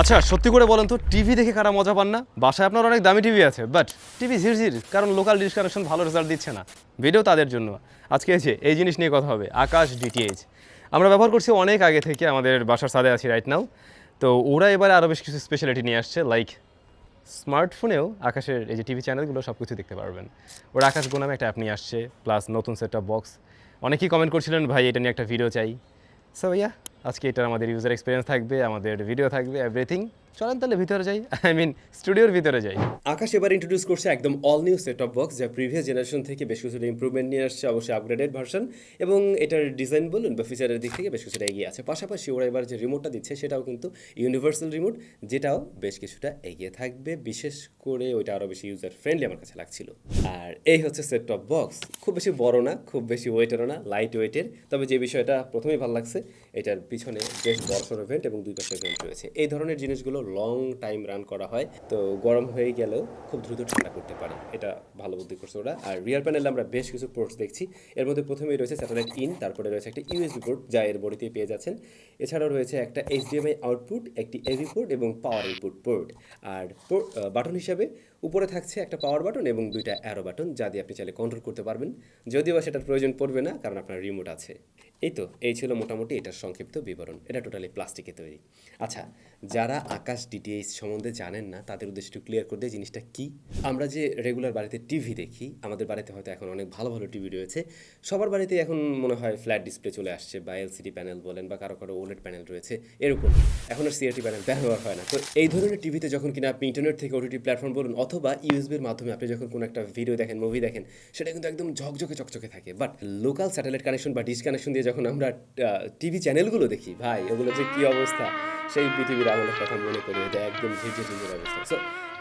আচ্ছা সত্যি করে বলেন তো টিভি দেখে কারা মজা পান না? বাসায় আপনার অনেক দামি টিভি আছে বাট টিভি ঝিরঝির কারণ লোকাল ডিশ কানেকশন ভালো রেজাল্ট দিচ্ছে না। ভিডিও তাদের জন্য। আজকে এই জিনিস নিয়ে কথা হবে, আকাশ ডিটিএইচ। আমরা ব্যবহার করছি অনেক আগে থেকে, আমাদের বাসার ছাদে আছি রাইট নাও। তো ওরা এবারে আরও বেশ কিছু স্পেশালিটি নিয়ে আসছে, লাইক স্মার্টফোনেও আকাশের এই যে টিভি চ্যানেলগুলো সব কিছু দেখতে পারবেন। ওরা আকাশ গো নামে একটা অ্যাপ নিয়ে আসছে, প্লাস নতুন সেট টপ বক্স। অনেকেই কমেন্ট করছিলেন ভাই এটা নিয়ে একটা ভিডিও চাই। সো ইয়া, আজকে এটার আমাদের ইউজার এক্সপিরিয়েন্স থাকবে, আমাদের ভিডিও থাকবে, এভরিথিং। চলেন তাহলে ভিতরে যাই, স্টুডিওর ভিতরে যাই। আকাশ এবার ইন্ট্রোডিউস করছে একদম all new set of box, যা প্রিভিয়াস জেনারেশন থেকে বেশ কিছুটা ইম্প্রুভমেন্ট নিয়ে আসছে, অবশ্যই আপগ্রেডেড ভার্সন, এবং এটার ডিজাইন বলুন বা ফিচারের দিক থেকে বেশ কিছুটা এগিয়ে আছে। পাশাপাশি ওরা এবার যে রিমোটটা দিচ্ছে সেটাও কিন্তু ইউনিভার্সাল রিমোট, যেটাও বেশ কিছুটা এগিয়ে থাকবে। বিশেষ করে ওইটা আরও বেশি ইউজার ফ্রেন্ডলি আমার কাছে লাগছিল। আর এই হচ্ছে সেট অফ বক্স, খুব বেশি বড় না, খুব বেশি ওয়েটেরও না, লাইট ওয়েটের। তবে যে বিষয়টা প্রথমেই ভালো লাগছে, এটার পিছনে বেশ বড়সড় ভেন্ট এবং দুই পাশে ভেন্ট রয়েছে। এই ধরনের জিনিসগুলো লং টাইম রান করা হয়, তো গরম হয়ে গেলেও খুব দ্রুত ঠান্ডা করতে পারে। এটা ভালো বুদ্ধি করছে ওরা। আর রিয়ার প্যানেলে আমরা বেশ কিছু পোর্টস দেখছি। এর মধ্যে প্রথমেই রয়েছে স্যাটেলাইট ইন, তারপরে রয়েছে একটা ইউএসবি পোর্ট যা এর বডিতেই পেয়ে যাচ্ছেন। এছাড়াও রয়েছে একটা এইচডিএমআই আউটপুট, একটি এভি পোর্ট এবং পাওয়ার ইনপুট পোর্ট। আর বাটন হিসাবে উপরে থাকছে একটা পাওয়ার বাটন এবং দুইটা অ্যারো বাটন, যা দিয়ে আপনি চাইলে কন্ট্রোল করতে পারবেন, যদিও সেটার প্রয়োজন পড়বে না কারণ আপনার রিমোট আছে। এই ছিল মোটামুটি এটার সংক্ষিপ্ত বিবরণ। এটা টোটালি প্লাস্টিকে তৈরি। আচ্ছা, যারা আকাশ ডিটিএইচ সম্বন্ধে জানেন না তাদের উদ্দেশ্যে একটু ক্লিয়ার করে দিয়ে জিনিসটা কি। আমরা যে রেগুলার বাড়িতে টিভি দেখি, আমাদের বাড়িতে হয়তো এখন অনেক ভালো ভালো টিভি রয়েছে। সবার বাড়িতে এখন মনে হয় ফ্ল্যাট ডিসপ্লে চলে আসছে, বা এলসিডি প্যানেল বলেন, বা কারো কারো ওলেড প্যানেল রয়েছে, এরকম। এখন আর সিআরটি প্যানেল ব্যবহার হয় না। তো এই ধরনের টিভিতে যখন কিনা আপনি ইন্টারনেট থেকে ওটিটি প্ল্যাটফর্ম বলুন অথবা ইউএসবির মাধ্যমে আপনি যখন কোনো একটা ভিডিও দেখেন, মুভি দেখেন, সেটা কিন্তু একদম ঝকঝকে চকচকে থাকে। বাট লোকাল স্যাটেলাইট কানেকশন বা ডিশ কানেকশন দিয়ে যখন আমরা টিভি চ্যানেলগুলো দেখি, ভাই ওগুলো যে কী অবস্থা, সেই পৃথিবীর আমলের কথা মনে করি, এটা একদম ঝিরঝির ঝিরঝির অবস্থা। সো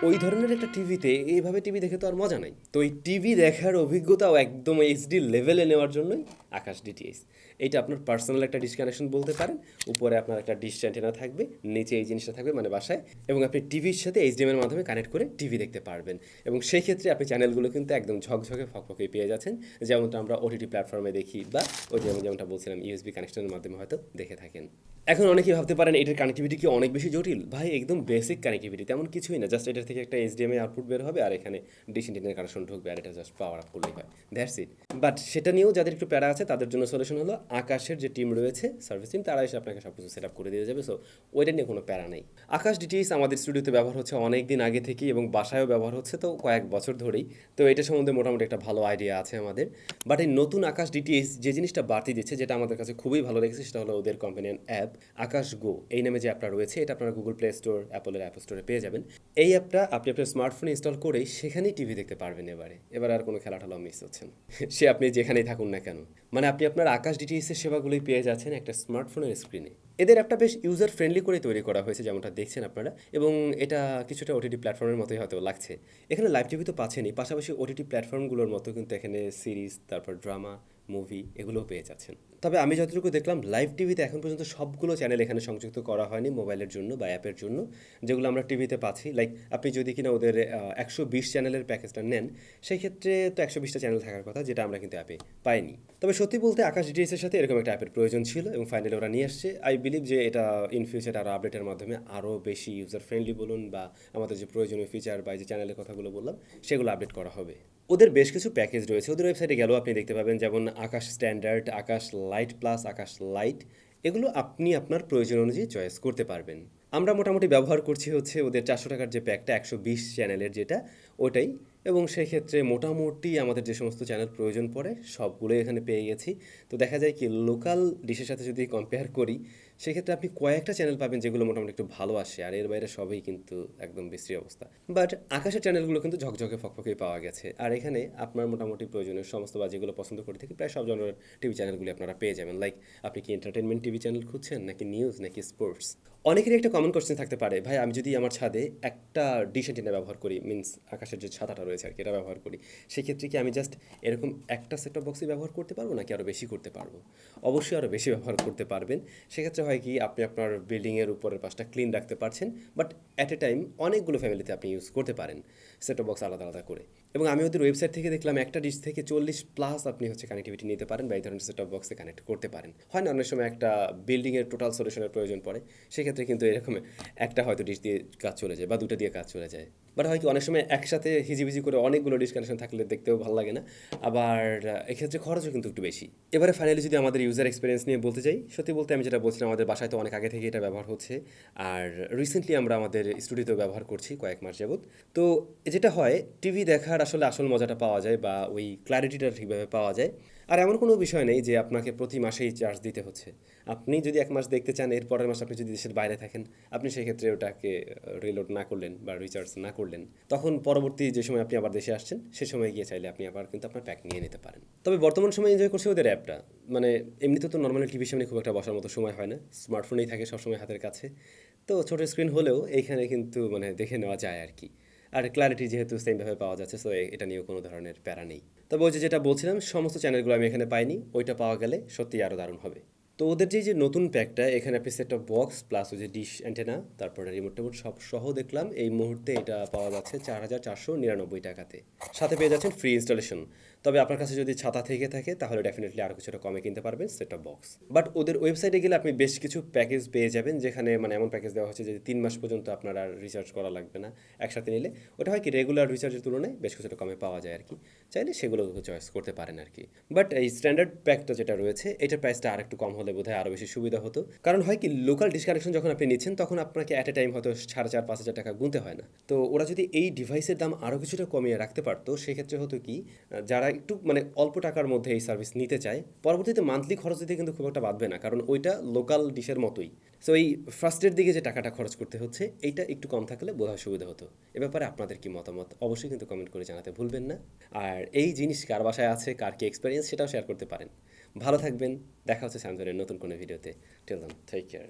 ওই ধরনের একটা টিভিতে এইভাবে টিভি দেখে তো আর মজা নাই। তো এই টিভি দেখার অভিজ্ঞতাও একদম এইচডি লেভেলে নেওয়ার জন্যই আকাশ ডিটিএইচ। এইটা আপনার পার্সোনাল একটা ডিশ কানেকশন বলতে পারেন। উপরে আপনার একটা ডিশ অ্যান্টেনা থাকবে, নিচে এই জিনিসটা থাকবে মানে বাসায়, এবং আপনি টিভির সাথে এইচডিএম এর মাধ্যমে কানেক্ট করে টিভি দেখতে পারবেন। এবং সেই ক্ষেত্রে আপনি চ্যানেলগুলো কিন্তু একদম ঝকঝকে ফকফকে পেয়ে যাচ্ছেন, যেমনটা আমরা ওটিটি প্ল্যাটফর্মে দেখি, বা ওই যেমনটা বলছিলাম ইউএসবি কানেকশনের মাধ্যমে হয়তো দেখে থাকেন। এখন অনেকেই ভাবতে পারেন এটার কানেক্টিভিটি কি অনেক বেশি জটিল? ভাই একদম বেসিক কানেক্টিভিটি, তেমন কিছুই না। জাস্ট এটার থেকে একটা এইচডিএমআই আউটপুট বের হবে আর এখানে ডিশ ইন্টারনেট কানেকশন ঢুকবে, আর এটা জাস্ট পাওয়ার আপ করলেই হয়, দ্যাটস ইট। বাট সেটা নিয়েও যাদের একটু প্যারা আছে তাদের জন্য সলিউশন হলো আকাশের যে টিম রয়েছে, সার্ভিস টিম, তারা এসে আপনাকে সব কিছু সেট আপ করে দিয়ে যাবে। সো ওইটা নিয়ে কোনো প্যারা নেই। আকাশ ডিটিএইচ আমাদের স্টুডিওতে ব্যবহার হচ্ছে অনেক দিন আগে থেকেই, এবং বাসায়ও ব্যবহার হচ্ছে তো কয়েক বছর ধরেই। তো এটা সম্বন্ধে মোটামুটি একটা ভালো আইডিয়া আছে আমাদের। বাট এই নতুন আকাশ ডিটিএইচ যে জিনিসটা বাড়তি দিচ্ছে, যেটা আমাদের কাছে খুবই ভালো লেগেছে, সেটা হলো ওদের কোম্পানিয়ান অ্যাপ আকাশ গো। এই নামে যে অ্যাপটা রয়েছে, এটা আপনারা গুগল প্লে স্টোর, অ্যাপলের অ্যাপ স্টোরে পেয়ে যাবেন। এই অ্যাপটা আপনি আপনার স্মার্টফোনে ইনস্টল করেই সেখানেই টিভি দেখতে পারবেন। এবার আর কোনো খেলাটালাও মিস হচ্ছে না, সে আপনি যেখানেই থাকুন না কেন। মানে আপনি আপনার আকাশ ডিটিএইচের সেবাগুলোই পেয়ে যাচ্ছেন একটা স্মার্টফোনের স্ক্রিনে। এদের অ্যাপটা বেশ ইউজার ফ্রেন্ডলি করে তৈরি করা হয়েছে, যেমনটা দেখছেন আপনারা, এবং এটা কিছুটা ওটিটি প্ল্যাটফর্মের মতোই হয়তো লাগছে। এখানে লাইভ টিভি তো পাচ্ছেনই, পাশাপাশি ওটিটি প্ল্যাটফর্মগুলোর মতো কিন্তু এখানে সিরিজ, তারপর ড্রামা, মুভি, এগুলোও পেয়ে যাচ্ছেন। তবে আমি যতটুকু দেখলাম লাইভ টিভিতে এখন পর্যন্ত সবগুলো চ্যানেল এখানে সংযুক্ত করা হয়নি মোবাইলের জন্য বা অ্যাপের জন্য, যেগুলো আমরা টিভিতে পাচ্ছি। লাইক আপনি যদি কিনা ওদের 120 চ্যানেলের প্যাকেজটা নেন, সেই ক্ষেত্রে তো 120টা চ্যানেল থাকার কথা, যেটা আমরা কিন্তু অ্যাপে পাইনি। তবে সত্যি বলতে আকাশ ডিটিএইচের সাথে এরকম একটা অ্যাপের প্রয়োজন ছিল, এবং ফাইনালি ওরা নিয়ে আসছে। আই বিলিভ যে এটা ইন ফিউচার আরও আপডেটের মাধ্যমে আরও বেশি ইউজার ফ্রেন্ডলি বলুন, বা আমাদের যে প্রয়োজনীয় ফিচার বা যে চ্যানেলের কথাগুলো বললাম, সেগুলো আপডেট করা হবে। ওদের বেশ কিছু প্যাকেজ রয়েছে, ওদের ওয়েবসাইটে গেলেও আপনি দেখতে পাবেন, যেমন আকাশ স্ট্যান্ডার্ড, আকাশ লাইট প্লাস, আকাশ লাইট। এগুলো আপনি আপনার প্রয়োজন অনুযায়ী চয়েস করতে পারবেন। আমরা মোটামুটি ব্যবহার করছি হচ্ছে ওদের 400 টাকার যে প্যাকটা, 120 চ্যানেলের যেটা, ওটাই। এবং সেই ক্ষেত্রে মোটামুটি আমাদের যে সমস্ত চ্যানেল প্রয়োজন পড়ে সবগুলোই এখানে পেয়ে গেছি। তো দেখা যায় কি, লোকাল ডিশের সাথে যদি কম্পেয়ার করি, সেক্ষেত্রে আপনি কয়েকটা চ্যানেল পাবেন যেগুলো মোটামুটি একটু ভালো আসে, আর এর বাইরে সবই কিন্তু একদম বিশ্রী অবস্থা। বাট আকাশের চ্যানেলগুলো কিন্তু ঝকঝকে ফকফকেই পাওয়া গেছে, আর এখানে আপনার মোটামুটি প্রয়োজনীয় সমস্ত বা যেগুলো পছন্দ করে থাকি প্রায় সব ধরনের টিভি চ্যানেলগুলি আপনারা পেয়ে যাবেন। লাইক আপনি কি এন্টারটেনমেন্ট টিভি চ্যানেল খুঁজছেন, নাকি নিউজ, নাকি স্পোর্টস? অনেকেরই একটা কমন কোশ্চেন থাকতে পারে, ভাই আমি যদি আমার ছাদে একটা ডিশ অ্যান্টেনা ব্যবহার করি, মিন্স আকাশের যে ছাতাটা রয়েছে আর কি, এটা ব্যবহার করি, সেক্ষেত্রে কি আমি জাস্ট এরকম একটা সেট টপ বক্সই ব্যবহার করতে পারবো, নাকি আরও বেশি করতে পারবো? অবশ্যই আরও বেশি ব্যবহার করতে পারবেন। সেক্ষেত্রে হয় কি, আপনি আপনার বিল্ডিংয়ের উপরের পাশটা ক্লিন রাখতে পারছেন, বাট অ্যাট এ টাইম অনেকগুলো ফ্যামিলিতে আপনি ইউজ করতে পারেন সেট টপ বক্স আলাদা আলাদা করে। এবং আমি ওদের ওয়েবসাইট থেকে দেখলাম একটা ডিশ থেকে 40+ আপনি হচ্ছে কানেক্টিভিটি নিতে পারেন বা এই ধরনের সেট টপ বক্সে কানেক্ট করতে পারেন। হয় না অনেক সময় একটা বিল্ডিংয়ের টোটাল সলিউশনের প্রয়োজন পড়ে, সেক্ষেত্রে কিন্তু এরকম একটা হয়তো ডিশ দিয়ে কাজ চলে যায় বা দুটো দিয়ে কাজ চলে যায়। বাট হয় কি অনেক সময় একসাথে হিজিবিজি করে অনেকগুলো ডিশ কানেকশন থাকলে দেখতেও ভালো লাগে না, আবার এক্ষেত্রে খরচও কিন্তু একটু বেশি। এবারে ফাইনালি যদি আমাদের ইউজার এক্সপিরিয়েন্স নিয়ে বলতে চাই, সত্যি বলতে আমি যেটা বলছিলাম আমাদের বাসায় তো অনেক আগে থেকে এটা ব্যবহার হচ্ছে, আর রিসেন্টলি আমরা আমাদের স্টুডিওতেও ব্যবহার করছি কয়েক মাস যাবত। তো যেটা হয় টিভি দেখার আসলে আসল মজাটা পাওয়া যায় বা ওই ক্ল্যারিটিটা ঠিকভাবে পাওয়া যায়। আর এমন কোনো বিষয় নেই যে আপনাকে প্রতি মাসেই চার্জ দিতে হচ্ছে। আপনি যদি 1 মাস দেখতে চান, এর পরের মাস আপনি যদি দেশের বাইরে থাকেন, আপনি সেক্ষেত্রে ওটাকে রিলোড না করলেন বা রিচার্জ না করলেন, তখন পরবর্তী যে সময় আপনি আবার দেশে আসছেন সে সময় গিয়ে চাইলে আপনি আবার কিন্তু আপনার প্যাক নিয়ে নিতে পারেন। তবে বর্তমান সময় এনজয় করছে ওদের অ্যাপটা। মানে এমনিতে তো নর্মালি টিভির সামনে খুব একটা বসার মতো সময় হয় না, স্মার্টফোনেই থাকে সবসময় হাতের কাছে। তো ছোটো স্ক্রিন হলেও এইখানে কিন্তু মানে দেখে নেওয়া যায় আর কি। আর ক্ল্যারিটি যেহেতু সেমভাবে পাওয়া যাচ্ছে, সো এটা নিয়েও কোনো ধরনের প্যারা নেই। তবে ওই যে যেটা বলছিলাম, সমস্ত চ্যানেলগুলো আমি এখানে পাইনি, ওইটা পাওয়া গেলে সত্যিই আরও দারুণ হবে। তো ওদের যে নতুন প্যাকটা, এখানে আপনি সেট টপ বক্স প্লাস ওই যে ডিশ অ্যান্টেনা, তারপরে রিমোট টেমোট সব সহ দেখলাম এই মুহূর্তে এটা পাওয়া যাচ্ছে 4,499 টাকাতে। সাথে পেয়ে যাচ্ছেন ফ্রি ইনস্টলেশন। তবে আপনার কাছে যদি ছাতা থেকে থাকে তাহলে ডেফিনেটলি আরও কিছুটা কমে কিনতে পারবেন সেট টপ বক্স। বাট ওদের ওয়েবসাইটে গেলে আপনি বেশ কিছু প্যাকেজ পেয়ে যাবেন, যেখানে মানে এমন প্যাকেজ দেওয়া হচ্ছে যে 3 মাস পর্যন্ত আপনার আর রিচার্জ করা লাগবে না একসাথে নিলে। ওটা হয় কি রেগুলার রিচার্জের তুলনায় বেশ কিছুটা কমে পাওয়া যায় আর কি। চাইলে সেগুলো চয়েস করতে পারেন আর কি। বাট এই স্ট্যান্ডার্ড প্যাকটা যেটা রয়েছে এটার প্রাইসটা আর একটু কম হলে বোধহয় আরও বেশি সুবিধা হতো। কারণ হয় কি লোকাল ডিসকানেকশন যখন আপনি নিচ্ছেন তখন আপনাকে অ্যাট এ টাইম হয়তো 4,500-5,000 টাকা গুনতে হয় না। তো ওরা যদি এই ডিভাইসের দাম আরও কিছুটা কমিয়ে রাখতে পারতো, সেক্ষেত্রে হতো কি যারা একটু মানে অল্প টাকার মধ্যে এই সার্ভিস নিতে চায়, পরবর্তীতে মান্থলি খরচ দিতে কিন্তু খুব একটা বাঁধবে না, কারণ ওইটা লোকাল ডিশের মতোই। সো এই ফার্স্টের দিকে যে টাকাটা খরচ করতে হচ্ছে এইটা একটু কম থাকলে বোধহয় সুবিধা হতো। এ ব্যাপারে আপনাদের কি মতামত অবশ্যই কিন্তু কমেন্ট করে জানাতে ভুলবেন না। আর এই জিনিস কার বাসায় আছে, কার কি এক্সপিরিয়েন্স, সেটাও শেয়ার করতে পারেন। ভালো থাকবেন, দেখা হচ্ছে স্যামসনের নতুন কোনো ভিডিওতে। Till then, take care.